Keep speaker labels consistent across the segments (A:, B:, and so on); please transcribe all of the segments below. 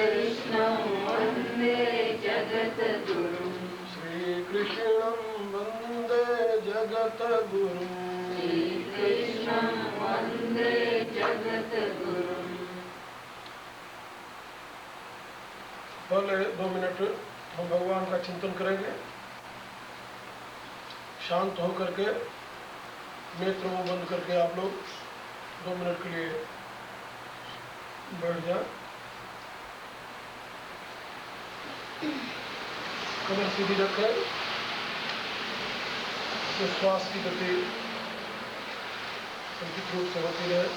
A: कृष्णं वन्दे जगद्गुरुं
B: श्रीकृष्णं वन्दे जगद्गुरुं
A: श्रीकृष्णं वन्दे जगद्गुरुं।
B: पहले 2 मिनट हम भगवान का चिंतन करेंगे। शांत होकर के नेत्र मुंह बंद करके आप लोग 2 मिनट के लिए बैठ जाए। कमर सीधी रखें, श्वास की गति संचित रूप से होती रहे।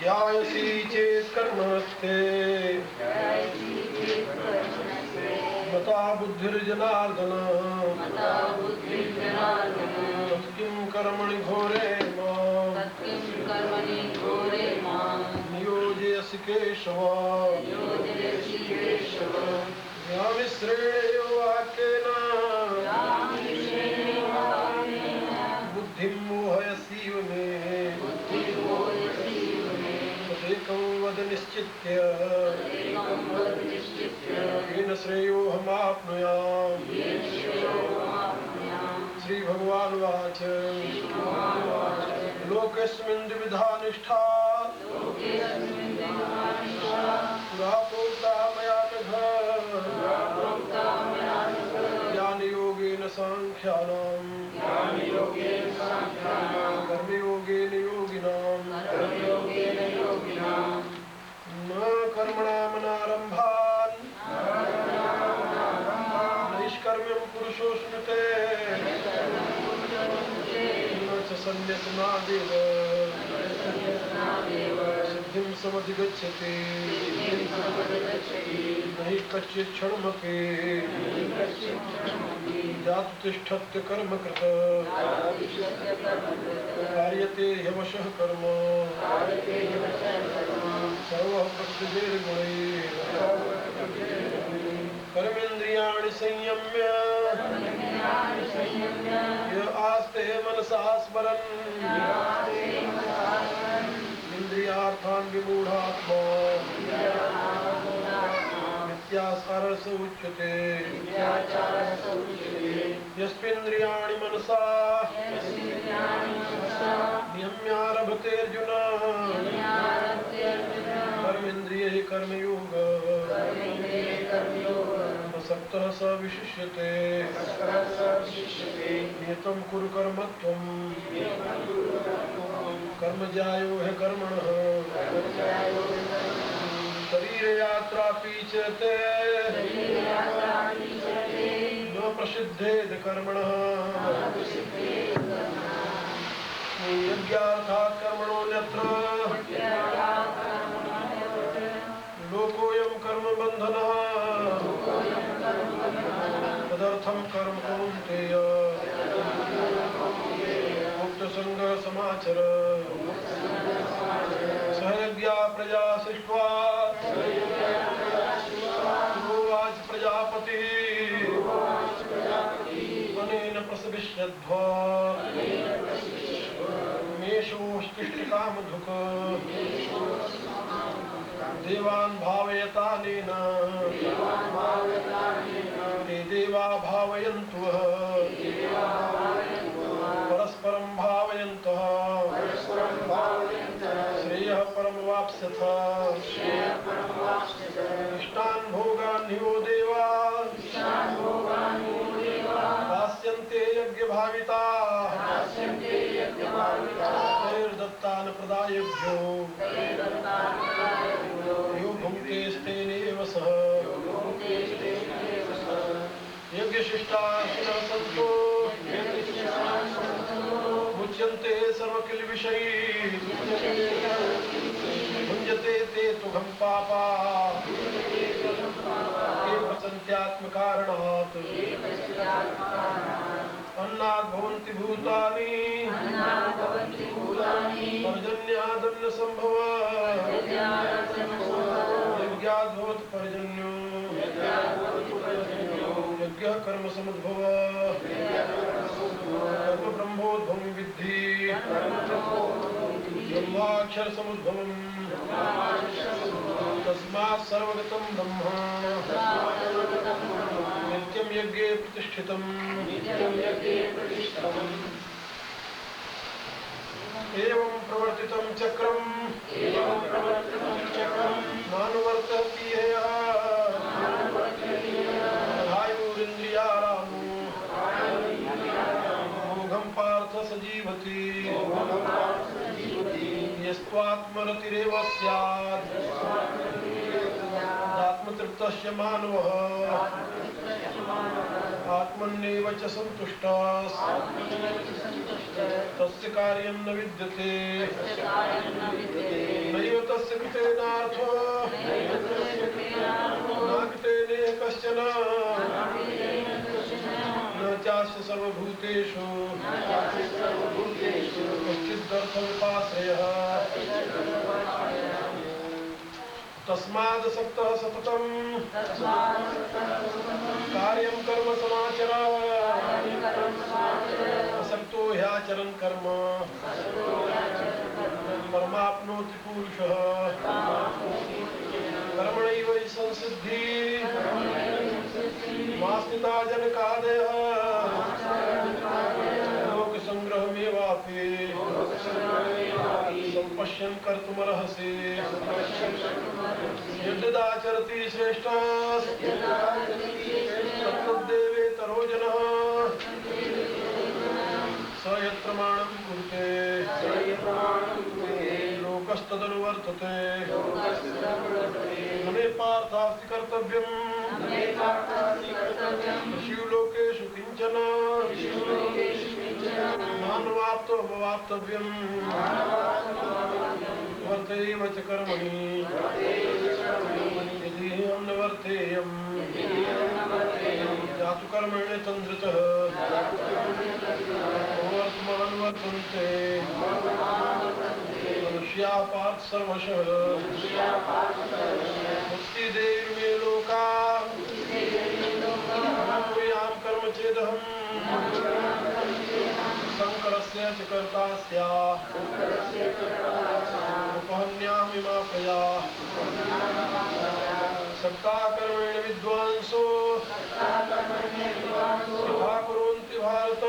B: ज्ञायसी चेत कर्मस्ते मता बुद्धिर्जनार्दन तत्किं कर्मणि घोरे मां नियोजयसि केशव व्यामिश्रेणेयो वाक्येन बुद्धिं मोहयसीव मे तदेकं वद निश्चित्य येन श्रेयोऽहमाप्नुयाम्। श्री भगवान वाच लोकेऽस्मिन् द्विविधा निष्ठा पुरा प्रोक्ता मया नघ ज्ञानयोगेन सांख्यानां कर्मयोगेन योगिनाम् सन्न्यसनादेव सिद्धिं समधिगच्छति नहि कच्चित् क्षणमपि जातु तिष्ठत्य कर्मकृत कार्यते ह्यवशः कर्म सर्वः प्रकृतिर्गुणैः कर्मेन्द्रियाणि संयम्य य आस्ते मनसा स्मरन् इंद्रियार्थान् विमूढात्मा मिथ्याचारः उच्यते यस्मिन्द्रियाणि मनसा नियम्यारभते अर्जुन कर्मेन्द्रियैः कर्मयोगः असक्तः स विशिष्यते नियतं कुरु कर्म त्वं कर्म ज्यायो ह्य कर्मणः शरीर यात्रा पीछते न प्रसिद्धेद कर्मणः यज्ञार्थात् कर्मणोऽन्यत्र लोकोऽयं कर्म बन्धनः तदर्थं कर्म कौन्तेय मुक्तसंग समाचर सहयज्ञा प्रजा सृष्ट्वा उवाच प्रजापतिः अनेन प्रसविष्यध्वा मेषोष्टिष्टिकामधुक् देवान् भावयतानेन ते देवा भावयन्तु परस्परं भावयन्तः श्रेयः परमवाप्स्यथ इष्टान् भोगान् हि वो देवा दास्यन्ते यज्ञभाविताः तैर्दत्तान् प्रदायभ्यो यो भुङ्क्तेस्तेनेव सः यज्ञशिष्टाशिनः सन्तो मुच्यन्ते सर्वकिल्बिषैः भुञ्जते ते तुघं पापा ये पचन्त्यात्मकारणात् अन्नात् भवन्ति भूतानि पर्जन्यादन्न सम्भव यज्ञात् भवति पर्जन्यो यज्ञः कर्म समुद्भव कर्म ब्रह्मोद्भवं विद्धि ब्रह्माक्षर समुद्भवम् तस्मात् सर्वगतं ब्रह्म नित्यं यज्ञे प्रतिष्ठितम् एवं प्रवर्तितं चक्रम् नानुवर्तति यः आयुरिन्द्रियारामो मोघं पार्थ सजीवति यस्त्वात्मरतिरेव स्यात् आत्मतृप्तस्य मानवः आत्मन्येव च सन्तुष्टः तस्य कार्यं न विद्यते नैव तस्य कृतेनार्थो न कृतेनेह कश्चन न चास्य सर्वभूतेषु कश्चिदर्थमुपाश्रयः तस्माद् सक्तः सततं कार्यं कर्म समाचर असक्तो ह्याचरन् कर्म परमाप्नोति पुरुषः कर्मणैव हि संसिद्धिः मास्तिता जनकादयः लोकसंग्रहमेवापि सम्पश्यन् कर्तुमर्हसि यद्यदाचरति श्रेष्ठः तत्तद्देवेतरो जनः स यत्प्रमाणं कुरुते लोकस्तदनुवर्तते न मे पार्थास्ति कर्तव्यम् शिवलोकेषु किञ्चन मानवाप्तमवाप्तव्यम् वर्तेम च कर्मणि यदि हम न वर्तेयम् जातु कर्मण्य तन्द्रतः वर्तमान वर्तन्ते मनुष्याः पार्थ सर्वशः मुक्तिदेव मे लोकाः कुर्यां कर्म चेदहम् संकरस्य च कर्ता स्याः उपहन्यामि मा प्रजाः सक्ता कर्मेण विद्वांसो यथा कुर्वन्ति भारत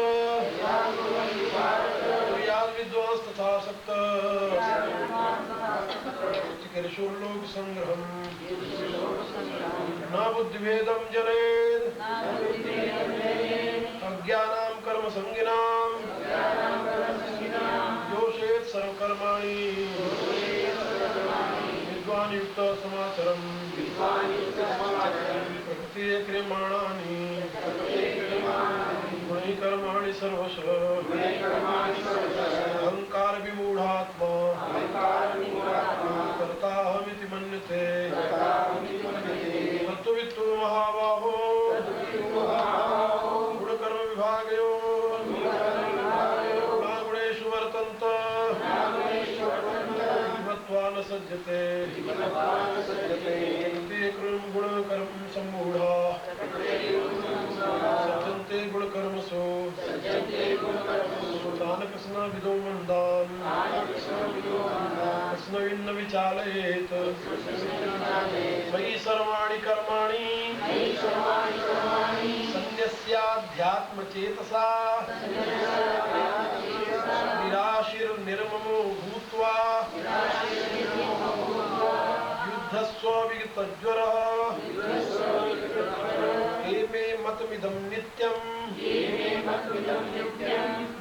B: कुर्यात् विद्वांस तथा सक्तः चिकीर्षुर्लोक संग्रहम् न बुद्धिभेदं जनेत् अज्ञानां कर्म संगिनां योषेत् सर्वकर्माणि विद्वान् युक्त समाचरम् प्रकृति क्रियमाणानि गुणैः कर्माणि सर्वशः अहंकार विमूढात्मा कर्ताहमिति मन्यते तत्त्ववित्तु महाबाहो गुणकर्म विभागयोः गुणेषु वर्तन्त मत्वा न सज्जते गुणकर्म सम्मूढा सज्जन्ते गुणकर्मसु तान् कृष्णविदो मन्दान् कृष्णविन्न विचालयेत् मयि सर्वाणि कर्माणि सन्न्यस्याध्यात्मचेतसा निराशिर्निर्ममो भूत्वा युद्धस्व विगतज्वरः हे मे मतमिदं नित्यम्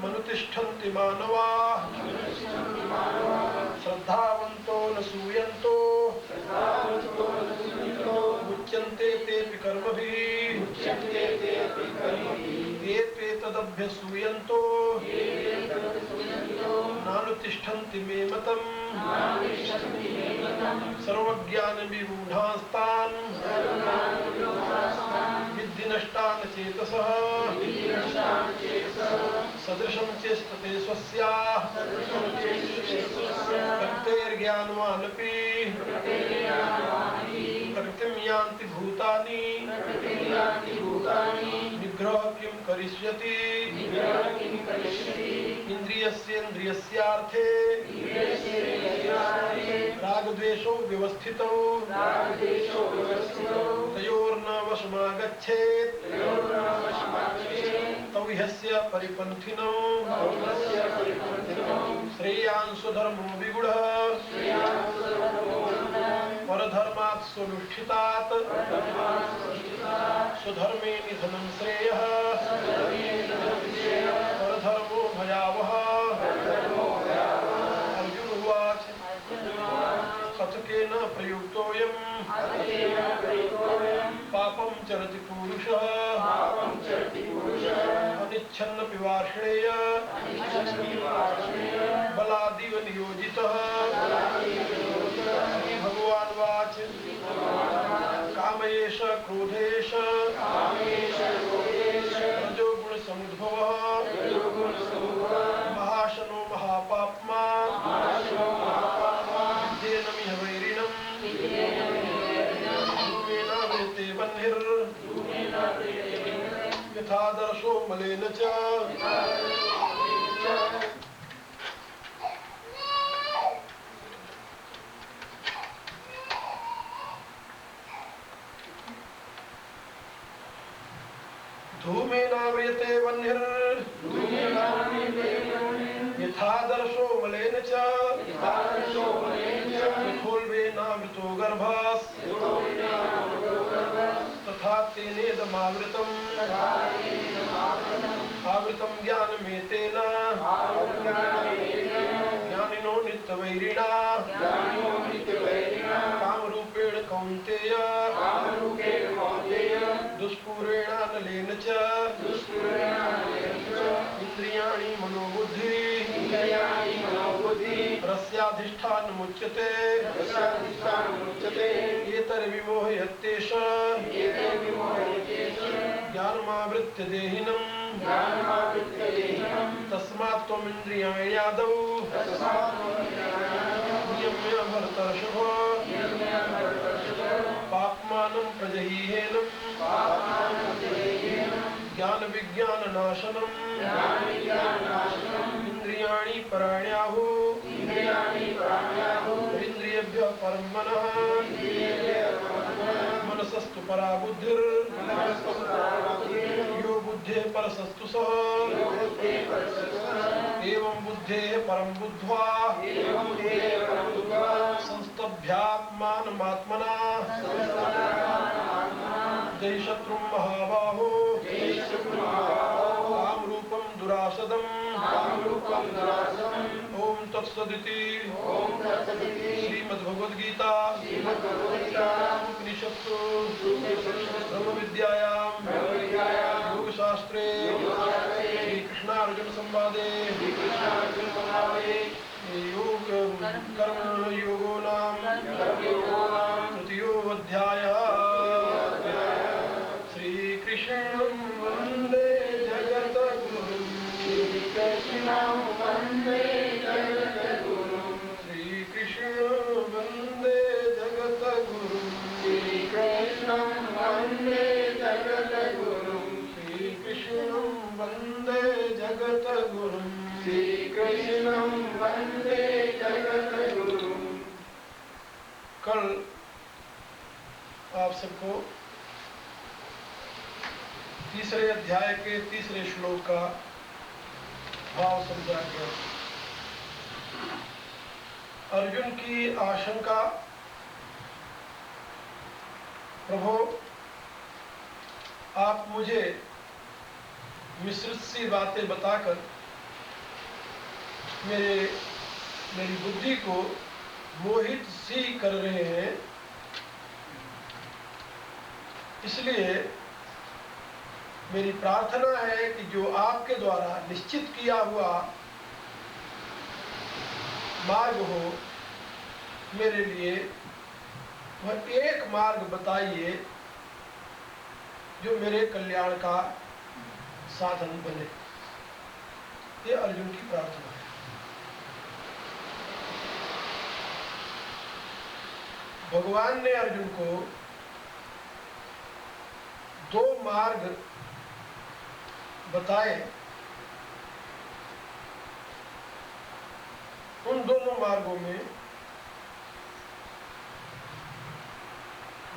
B: मनुतिष्ठन्ति मानवाः श्रद्धावन्तो न सूयन्तो मुच्यन्ते तेऽपि कर्मभिः ये त्वेतदभ्यसूयन्तो नानुतिष्ठन्ति मे मतम् सर्वज्ञानविमूढास्तान् विद्धि नष्टान् चेतसः सदृशं चेष्टते स्वस्याः प्रकृतेर्ज्ञानवानपि प्रकृतिं यान्ति भूतानि निग्रह किं करिष्यति इन्द्रियस्येन्द्रियस्यार्थे रागद्वेषौ व्यवस्थितौ तयोर्न वशमागच्छेत् तौ ह्यस्य परिपन्थिनौ श्रेयांसु धर्मो विगुढः परधर्मात् स्वनुष्ठितात् स्वधर्मे निधनं श्रेयः परधर्मो भयावहः अर्जुन उवाच कथकेन प्रयुक्तोऽयं पापं चरति पुरुषः अनिच्छन्नपि वार्ष्णेय बलादिव नियोजितः भगवान् वाच कामयेष क्रोधेष रजोगुणसमुद्भवः महाशनो महापाप्मा विद्येनमिह वैरिणम् धूमेनाव्रियते वह्निर् यथादर्शो मलेन च धूमेनाव्रियते वह्निर् यथादर्शो मलेन च यथोल्बेनावृतो गर्भास् तथा तेनेदमावृतम् आवृतं ज्ञानमेतेन ज्ञानिनो नित्यवैरिणा कामरूपेण कौन्तेय दुष्पूरेणानलेन च इंद्रियाणि रस्याधिष्ठानमुच्यते
C: रस्याधिष्ठानमुच्यते
B: एतर्विमोहयत्येष ज्ञानमावृत्य देहिनम्
C: ज्ञानमावृत्य देहिनम्
B: तस्मात् त्वमिन्द्रियाण्यादौ नियम्य भरतर्षभ पाप्मानं प्रजहीहेनं ज्ञानविज्ञाननाशनम् इंद्रियाणि पराण्याहुः इंद्रियेभ्यः परं मनः मनसस्तु परा बुद्धिर् यो बुद्धेः परसस्तु सः एवं बुद्धेः परं बुद्ध्वा संस्तभ्यात्मानमात्मना जय शत्रुं महाबाहो कामरूपं दुरासदम् ओम तत्सदिति श्रीमद्भगवद्गीता उपनिषत्सु ब्रह्मविद्यायां योगशास्त्रे श्रीकृष्णार्जुन संवादे योग कर्मयोगो नाम तृतीयोऽध्यायः। श्रीकृष्णं वन्दे जगद्गुरुं
A: कृष्णं वन्दे जगद्गुरुं
B: श्रीकृष्णं वन्दे जगद्गुरुं
A: श्रीकृष्णं वन्दे जगद्गुरुं
B: श्रीकृष्णं वन्दे जगद्गुरुं
A: श्रीकृष्णं वन्दे जगद्गुरुं।
B: कल आप सबको तीसरे अध्याय के तीसरे श्लोक का भाव समझा गया। अर्जुन की आशंका, प्रभु आप मुझे मिश्रित सी बातें बताकर मेरी बुद्धि को मोहित सी कर रहे हैं, इसलिए मेरी प्रार्थना है कि जो आपके द्वारा निश्चित किया हुआ मार्ग हो मेरे लिए, वह एक मार्ग बताइए जो मेरे कल्याण का साधन बने। ये अर्जुन की प्रार्थना है। भगवान ने अर्जुन को दो मार्ग बताए। उन दोनों मार्गों में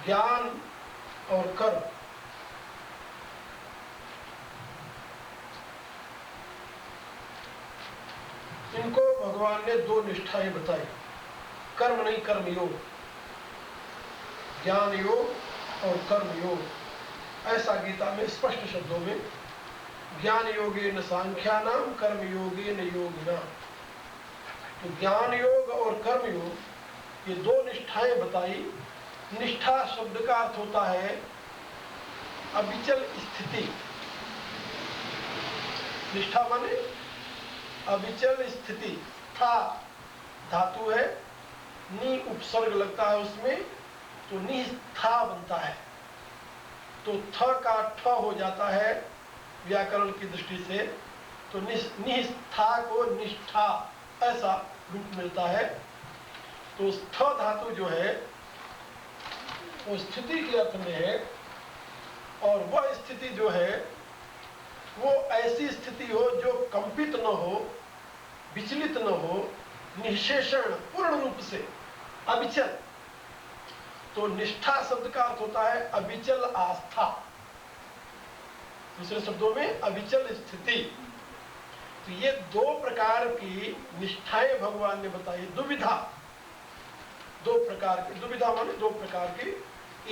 B: ज्ञान और कर्म, इनको भगवान ने दो निष्ठाएं बताई। कर्म नहीं, कर्म योग, ज्ञान योग और कर्म योग, ऐसा गीता में स्पष्ट शब्दों में ज्ञान योगेन सांख्यानाम कर्म योगेन योगिनाम। तो ज्ञान योग और कर्म योग, ये दो निष्ठाएं बताई। निष्ठा शब्द का अर्थ होता है अविचल स्थिति। निष्ठा माने अविचल स्थिति। था धातु है, नी उपसर्ग लगता है उसमें, तो निष्ठा बनता है। तो थ का ठ हो जाता है व्याकरण की दृष्टि से, तो निष्ठा को निष्ठा ऐसा रूप मिलता है। तो थ धातु जो है वो स्थिति के अर्थ में है, और वह स्थिति जो है वो ऐसी स्थिति हो जो कंपित न हो, विचलित न हो, निःशेषण पूर्ण रूप से अविचल। तो निष्ठा शब्द का अर्थ होता है अविचल आस्था, दूसरे शब्दों में अविचल स्थिति। तो ये दो प्रकार की निष्ठाएं भगवान ने बताई। दुविधा, दो प्रकार की दुविधा माने दो प्रकार की,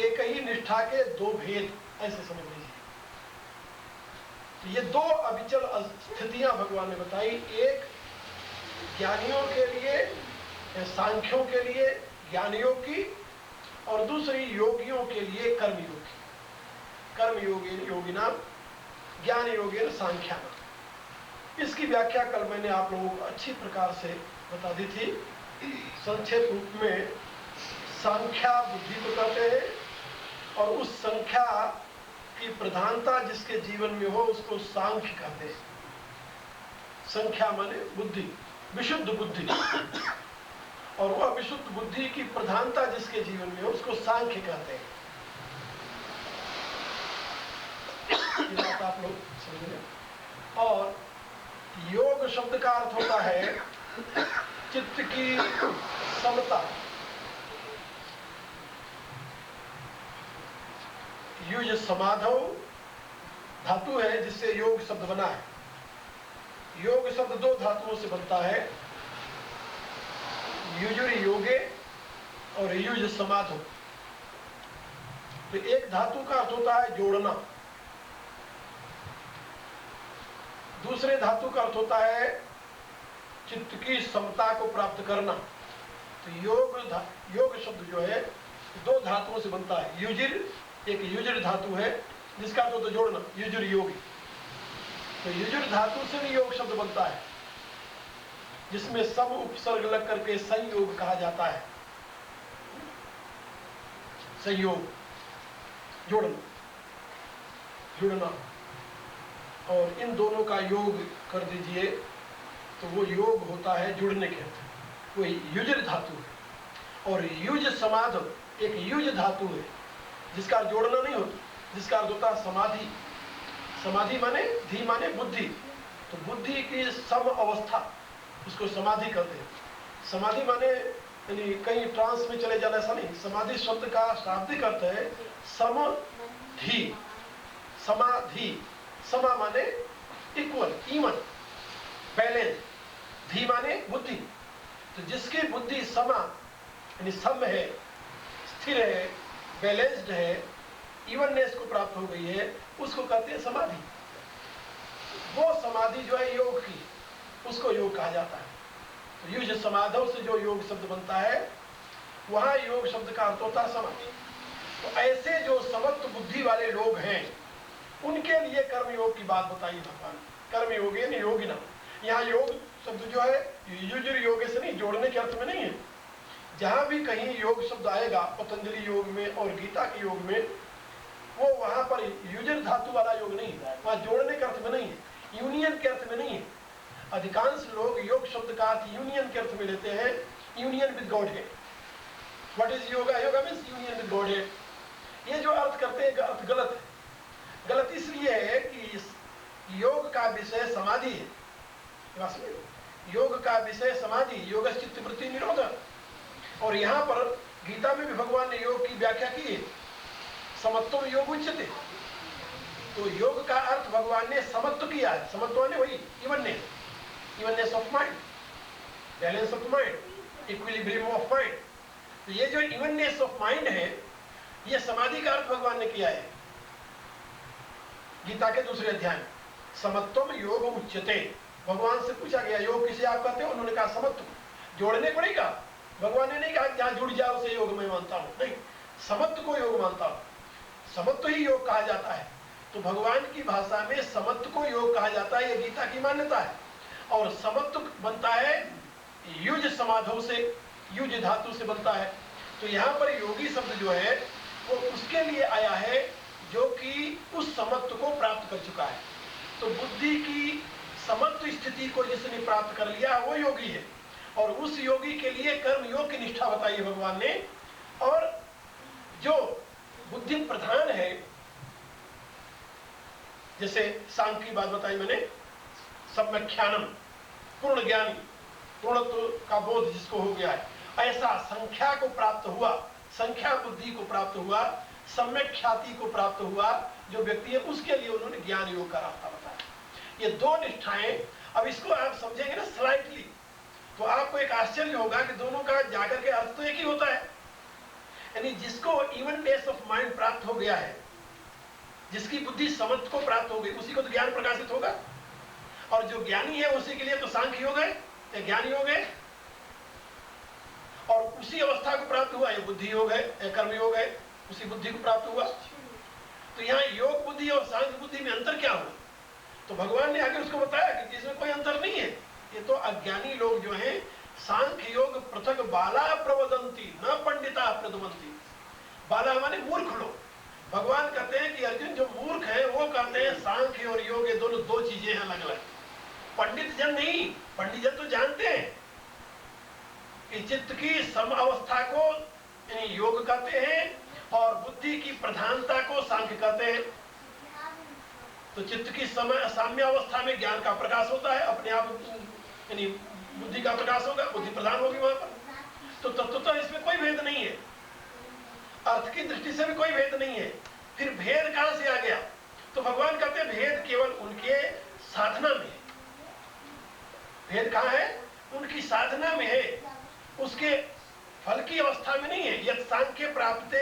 B: एक ही निष्ठा के दो भेद, ऐसे समझ लीजिए। तो ये दो अविचल स्थितियां भगवान ने बताई। एक ज्ञानियों के लिए, सांख्यों के लिए ज्ञानियों की, और दूसरी योगियों के लिए कर्मयोग की। कर्मयोगेन योगिनाम ज्ञान योगेन सांख्यानाम। इसकी व्याख्या कल मैंने आप लोगों को अच्छी प्रकार से बता दी थी। संक्षेप रूप में संख्या बुद्धि को कहते हैं और उस संख्या की प्रधानता जिसके जीवन में हो उसको सांख्य कहते हैं। संख्या माने बुद्धि, विशुद्ध बुद्धि, और वह विशुद्ध बुद्धि की प्रधानता जिसके जीवन में हो उसको सांख्य कहते हैं। ये बात आप लोग समझ रहे। और योग शब्द का अर्थ होता है चित्त की समता। युज समाधौ धातु है जिससे योग शब्द बना है। योग शब्द दो धातुओं से बनता है, युजुर योगे और युज समाधो। तो एक धातु का अर्थ होता है जोड़ना, दूसरे धातु का अर्थ होता है चित्त की समता को प्राप्त करना। तो योग शब्द जो है दो धातुओं से बनता है। युजिर एक युजिर धातु है जिसका अर्थ होता है जोड़ना, युजुर योगी। तो युजुर धातु से भी योग शब्द बनता है जिसमें सम उपसर्ग लग करके संयोग कहा जाता है। संयोग, जोड़ना, जुड़ना, और इन दोनों का योग कर दीजिए तो वो योग होता है जुड़ने के अर्थ। वो युजिर धातु है। और युज समाध एक युज धातु है जिसका जोड़ना नहीं होता, जिसका अर्थ होता है समाधि। समाधि माने धी माने बुद्धि, तो बुद्धि की सम अवस्था उसको समाधि कहते हैं। समाधि माने यानी कहीं ट्रांस में चले जाना, ऐसा नहीं। समाधि शब्द का शाब्दिक अर्थ है समधि, समाधि। समा माने इक्वल, इवन, बैलेंस। धी माने बुद्धि। तो जिसकी बुद्धि समा यानी सम है, स्थिर है, बैलेंस्ड है, इवननेस को प्राप्त हो गई है, उसको कहते हैं समाधि। वो समाधि जो है योग की, उसको योग कहा जाता है। तो युज समाधव से जो योग शब्द बनता है वहां योग शब्द का अर्थ होता है समाधि। तो ऐसे जो समत्व बुद्धि वाले लोग हैं उनके लिए कर्मयोग की बात बताई भगवान। कर्मयोग यानी योगिना। यहाँ योग शब्द जो है युजुर योगे से नहीं, जोड़ने के अर्थ में नहीं है। जहां भी कहीं योग शब्द आएगा पतंजलि योग में और गीता के योग में, वो वहां पर युजर धातु वाला योग नहीं है, वहां जोड़ने के अर्थ में नहीं है, यूनियन के अर्थ में नहीं है। अधिकांश लोग योग शब्द का अर्थ यूनियन के अर्थ में लेते हैं, यूनियन विद गॉड है। What is yoga? Yoga means union with God है। ये जो अर्थ करते हैं अर्थ गलत है। गलत इसलिए है कि इस योग का विषय समाधि है। योग का विषय समाधि, योग चित्त वृत्ति निरोध। और यहाँ पर गीता में भी भगवान ने योग की व्याख्या की है, समत्व योग उच्यते। तो योग का अर्थ भगवान ने समत्व किया है। समत्व ने वही evenness, evenness of mind, balance of mind, equilibrium of mind. तो ये जो इवननेस ऑफ माइंड है, ये समाधि का अर्थ भगवान ने किया है गीता के दूसरे अध्याय में। समत्वम योग उच्यते। भगवान से पूछा गया योग किसे आप कहते हो? उन्होंने कहा समत्व। जोड़ने को नहीं कहा, भगवान ने नहीं कहा जहां जुड़ जाओ उसे योग मैं मानता हूं, नहीं, समत्व को योग मानता हूं। समत्व ही योग कहा जाता है। तो भगवान की भाषा में समत्व को योग कहा जाता है, यह गीता की मान्यता है। और समत्व बनता है युज समाधो से, युज धातु से बनता है। तो यहाँ पर योगी शब्द जो है वो उसके लिए आया है जो कि उस समत्व को प्राप्त कर चुका है। तो बुद्धि की समत्व स्थिति को जिसने प्राप्त कर लिया वो योगी है। और उस योगी के लिए कर्म योग की निष्ठा बताई है भगवान ने। और जो बुद्धि प्रधान है, जैसे सांख्य की बात बताई मैंने, सम्यख्यानम, पूर्ण ज्ञानी, पूर्णत्व का बोध जिसको हो गया है, ऐसा संख्या को प्राप्त हुआ, संख्या बुद्धि को प्राप्त हुआ, सम्यक ख्याति को प्राप्त हुआ जो व्यक्ति है, उसके लिए उन्होंने ज्ञान योग का रास्ता बताया। ये दो निष्ठाएं, अब इसको आप समझेंगे ना स्लाइटली, तो आपको एक आश्चर्य होगा कि दोनों का जाकर के अर्थ तो एक ही होता है। यानी जिसको इवननेस ऑफ माइंड प्राप्त हो गया है, जिसकी बुद्धि समत्व को प्राप्त हो गई, उसी को तो ज्ञान प्रकाशित होगा। और जो ज्ञानी है उसी के लिए तो सांख्य योग है या ज्ञान योग है। और उसी अवस्था को प्राप्त हुआ, ये बुद्धि योग है या कर्म योग है, उसी बुद्धि को प्राप्त हुआ। तो यहाँ योग बुद्धि और सांख्य बुद्धि में अंतर क्या हुआ? तो भगवान ने आगे उसको बताया कि इसमें कोई अंतर नहीं है। ये तो अज्ञानी लोग जो हैं सांख्य योग पृथक बाला प्रवदंती न पंडिता प्रदमंती। बाला माने मूर्ख लोग। भगवान कहते हैं कि अर्जुन जो मूर्ख है वो कहते हैं सांख्य और योग ये दोनों दो चीजें हैं अलग अलग। पंडित जन नहीं, पंडित जन तो जानते हैं कि चित्त की सम अवस्था को यानी योग कहते हैं और बुद्धि की प्रधानता को सांख्य कहते हैं। तो चित्त की साम्य अवस्था में ज्ञान का प्रकाश होता है, अपने आप यानी बुद्धि का प्रकाश होगा, बुद्धि प्रधान होगी वहां पर। तो तत्वतः इसमें कोई भेद नहीं है, अर्थ की दृष्टि से भी कोई भेद नहीं है। फिर भेद कहां से आ गया? तो भगवान कहते हैं भेद केवल उनके साधना में है। भेद कहां है? उनकी साधना में है, उसके फल की अवस्था में नहीं है। यद सांख्य प्राप्त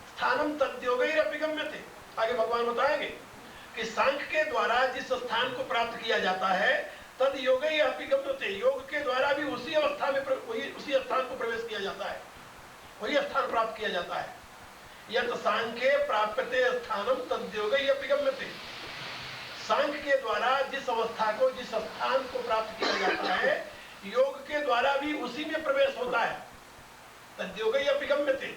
B: स्थानम तद्योगैरपिगम्यते। आगे भगवान बताएंगे कि सांख्य के द्वारा जिस स्थान को प्राप्त किया जाता है तद योगैरपिगम्यते, योग के द्वारा भी उसी अवस्था में उसी स्थान को प्रवेश किया जाता है, वही स्थान प्राप्त किया जाता है। यद सांख्य प्राप्यते स्थानम तद्योगैरपिगम्यते, सांख्य के द्वारा जिस अवस्था को जिस स्थान को प्राप्त किया जाता है योग के द्वारा भी उसी में प्रवेश होता है। तद्योगैरपिगम्यते,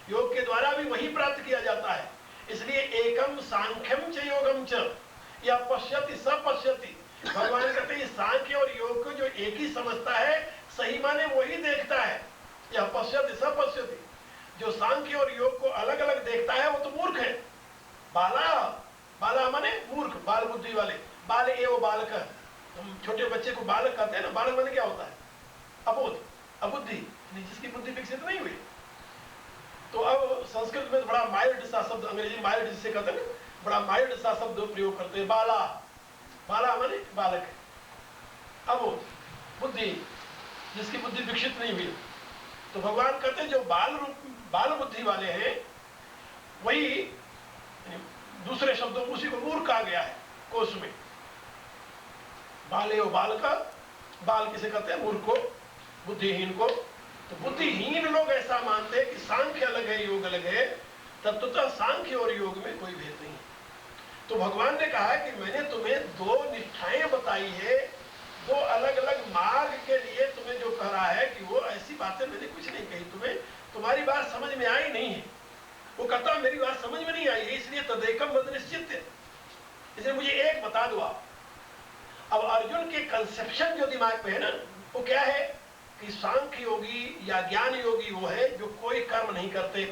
B: योग के द्वारा भी वही प्राप्त किया जाता है। इसलिए एकम सांख्यम च योगम च या पश्यति स पश्यति। भगवान कहते हैं सांख्य और योग को जो एक ही समझता है सही माने वही देखता है। या पश्यति स पश्यति, जो सांख्य और योग को अलग अलग देखता है वो तो मूर्ख है। बाला, बाला माने मूर्ख, बाल बुद्धि वाले। बाल एवं बालक, हम छोटे बच्चे को बालक कहते हैं ना। बालक माने क्या होता है? अबोध, अबुद्धि, जिसकी बुद्धि विकसित नहीं हुई। तो अब संस्कृत में बड़ा माइल्ड सा शब्द, अंग्रेजी माइल्ड जिसे कहते हैं ना, बड़ा माइल्ड सा शब्द प्रयोग करते हैं। बाला, बाला माने बालक है, अबोध, बुद्धि, जिसकी बुद्धि विकसित नहीं हुई। तो भगवान कहते हैं जो बाल बुद्धि वाले हैं वही, दूसरे शब्दों उसी को मूर्ख कहा गया है कोश में। बाले और बाल का, बाल किसे कहते हैं? मूर्ख को, बुद्धिहीन को। तो बुद्धिहीन लोग ऐसा मानते हैं कि सांख्य अलग है योग अलग है, तत्वतः सांख्य और योग में कोई भेद नहीं है। तो भगवान ने कहा कि मैंने तुम्हें दो निष्ठाएं बताई है, दो अलग अलग मार्ग के लिए तुम्हें जो कह रहा है कि वो ऐसी बातें मैंने कुछ नहीं कही तुम्हें, तुम्हारी बात समझ में आई नहीं है। वो कहता मेरी बात समझ में नहीं आई है, इसलिए तदेकम मत निश्चित है, इसलिए मुझे एक बता दो आप। अब अर्जुन के कंसेप्शन जो दिमाग में है ना, वो क्या है कि सांख्य योगी या ज्ञान योगी वो है जो कोई कर्म नहीं करते,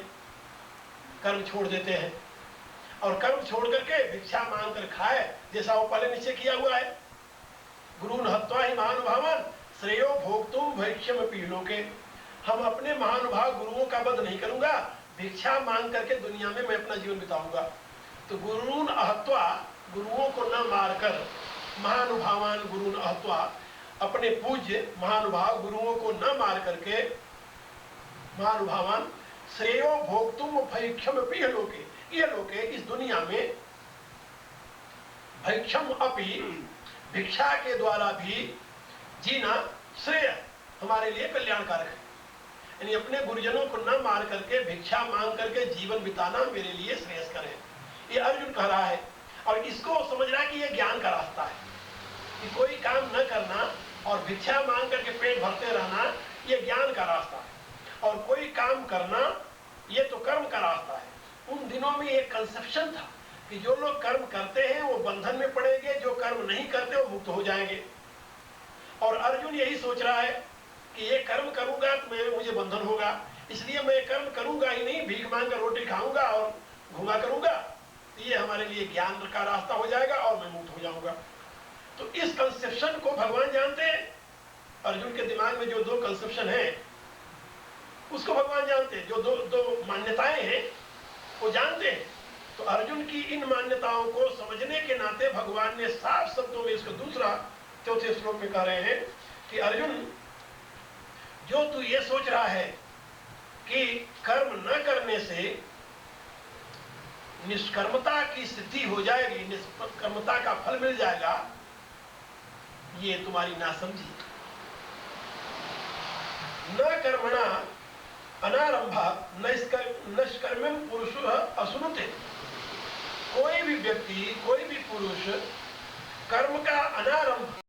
B: कर्म छोड़ देते हैं और कर्म छोड़ करके भिक्षा मांग कर खाए, जैसा वो पहले निश्चय किया हुआ है। गुरुन हत्वा ही महानुभावन श्रेयो भोक्तुम भैक्ष्यम पीलोके। हम अपने महानुभाव गुरुओं का वध नहीं करूंगा, भिक्षा मांग करके दुनिया में मैं अपना जीवन बिताऊंगा। तो गुरुन अहत्वा, गुरुओं को न मारकर, महानुभावान गुरुन अहत्वा, अपने पूज्य महानुभाव गुरुओं को न मार करके, महानुभावान श्रेयो भोक्तुम भैक्ष्यम पीलोके, ये लोके इस दुनिया में भैक्ष्यम अपि, भिक्षा के द्वारा भी जीना श्रेय हमारे लिए कल्याणकारक है। यानी अपने गुरुजनों को न मार करके भिक्षा मांग करके जीवन बिताना मेरे लिए श्रेयस्कर है, ये अर्जुन कह रहा है। और इसको समझना कि ये ज्ञान का रास्ता है कि कोई काम न करना और भिक्षा मांग करके पेट भरते रहना, ये ज्ञान का रास्ता है। और कोई काम करना, ये तो कर्म का रास्ता है। उन दिनों में एक कंसेप्शन था कि जो लोग कर्म करते हैं वो बंधन में पड़ेंगे, जो कर्म नहीं करते वो मुक्त हो जाएंगे। और अर्जुन यही सोच रहा है कि ये कर्म करूंगा तो मुझे बंधन होगा, इसलिए मैं कर्म करूंगा ही नहीं, भीख मांग कर रोटी खाऊंगा और घुमा करूंगा, तो ये हमारे लिए ज्ञान का रास्ता हो जाएगा और मैं मुक्त हो जाऊंगा। तो इस कंसेप्शन को भगवान जानते हैं। अर्जुन के दिमाग में जो दो कंसेप्शन है उसको भगवान जानते हैं, जो दो मान्यताएं हैं वो जानते हैं। तो अर्जुन की इन मान्यताओं को समझने के नाते भगवान ने साफ शब्दों में इसको दूसरा चौथे श्लोक में कह रहे हैं कि अर्जुन, जो तू ये सोच रहा है कि कर्म न करने से निष्कर्मता की स्थिति हो जाएगी, निष्कर्मता का फल मिल जाएगा, ये तुम्हारी नासमझी है। न कर्मणा अनारंभा निष्कर्मम पुरुषः अश्नुते। कोई भी व्यक्ति, कोई भी पुरुष कर्म का अनारंभ